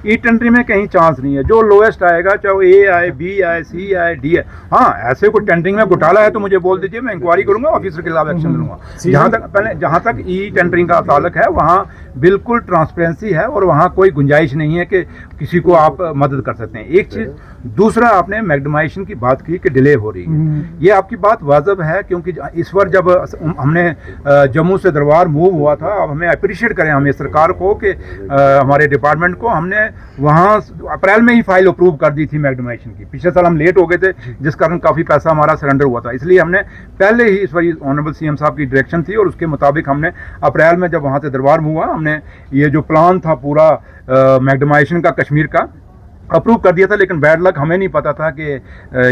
E tendering में कहीं chance नहीं है, जो लोएस्ट आएगा चाहे वो ए आए, बी आए, सी आए, डी आए। हाँ, ऐसे कोई टेंडरिंग में घोटाला है तो मुझे बोल दीजिए, मैं इंक्वायरी करूंगा, ऑफिसर के खिलाफ एक्शन लूंगा। जहां तक ई टेंडरिंग का ताल्लुक है, वहाँ बिल्कुल ट्रांसपेरेंसी है और वहाँ कोई गुंजाइश नहीं है कि किसी को आप मदद कर सकते हैं। एक चीज़। दूसरा, आपने मैग्डमाइजेशन की बात की कि डिले हो रही है, ये आपकी बात वाजिब है, क्योंकि इस बार जब हमने जम्मू से दरबार मूव हुआ था, अब हमें अप्रिशिएट करें हमें सरकार को कि हमारे डिपार्टमेंट को, हमने वहाँ अप्रैल में ही फाइल अप्रूव कर दी थी मैग्डमाइजेशन की। पिछले साल हम लेट हो गए थे, जिस कारण काफ़ी पैसा हमारा सरेंडर हुआ था, इसलिए हमने पहले ही इस बार ऑनरेबल सीएम साहब की डायरेक्शन थी और उसके मुताबिक हमने अप्रैल में जब वहाँ से दरबार मूव हुआ, हमने ये जो प्लान था पूरा मैग्डमाइजेशन का कश्मीर का अप्रूव कर दिया था। लेकिन बैड लक, हमें नहीं पता था कि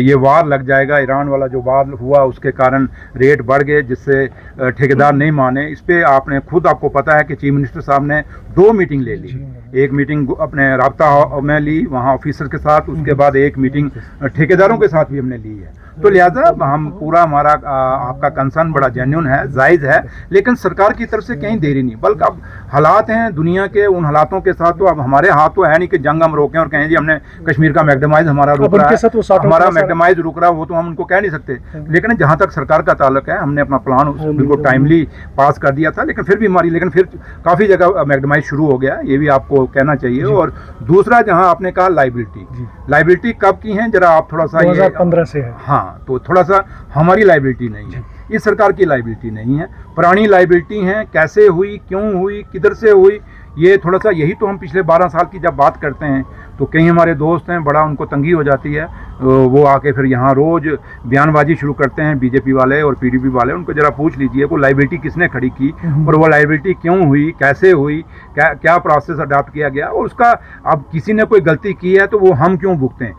ये वार लग जाएगा, ईरान वाला जो वार हुआ उसके कारण रेट बढ़ गए, जिससे ठेकेदार नहीं माने। इस पर आपको पता है कि चीफ मिनिस्टर साहब ने 2 मीटिंग ले ली। एक मीटिंग अपने राब्ता में ली वहाँ ऑफिसर के साथ, उसके बाद एक मीटिंग ठेकेदारों के साथ भी हमने ली है। तो लिहाजा हम पूरा हमारा आपका कंसर्न बड़ा जेन्युइन है, जायज़ है, लेकिन सरकार की तरफ से कहीं देरी नहीं, बल्कि अब हालात हैं दुनिया के, उन हालातों के साथ तो अब हमारे हाथ तो है नहीं कि जंग हम रोकें और कहें जी हमने कश्मीर का मैग्डमाइज हमारा रुक रहा है, हमारा मैग्डमाइज रुक रहा है, वो तो हम उनको कह नहीं सकते। लेकिन जहाँ तक सरकार का ताल्लुक है, हमने अपना प्लान बिल्कुल टाइमली पास कर दिया था, लेकिन फिर भी लेकिन फिर काफ़ी जगह मैग्डमाइज शुरू हो गया, ये भी आपको कहना चाहिए। और दूसरा, जहाँ आपने कहा लाइबिलिटी कब की है, जरा आप थोड़ा सा 2015 से है। हाँ, तो थोड़ा सा हमारी लाइबिलिटी नहीं है, इस सरकार की लाइबिलिटी नहीं है, पुरानी लाइबिलिटी है। कैसे हुई, क्यों हुई, किधर से हुई, ये थोड़ा सा, यही तो हम पिछले 12 साल की जब बात करते हैं तो कई हमारे दोस्त हैं, बड़ा उनको तंगी हो जाती है, वो आके फिर यहाँ रोज़ बयानबाजी शुरू करते हैं बीजेपी वाले और पीडीपी वाले। उनको जरा पूछ लीजिए वो लाइबिलिटी किसने खड़ी की और वो लाइबिलिटी क्यों हुई, कैसे हुई, क्या प्रोसेस अडॉप्ट किया गया, और उसका अब किसी ने कोई गलती की है तो वो हम क्यों भुगतें।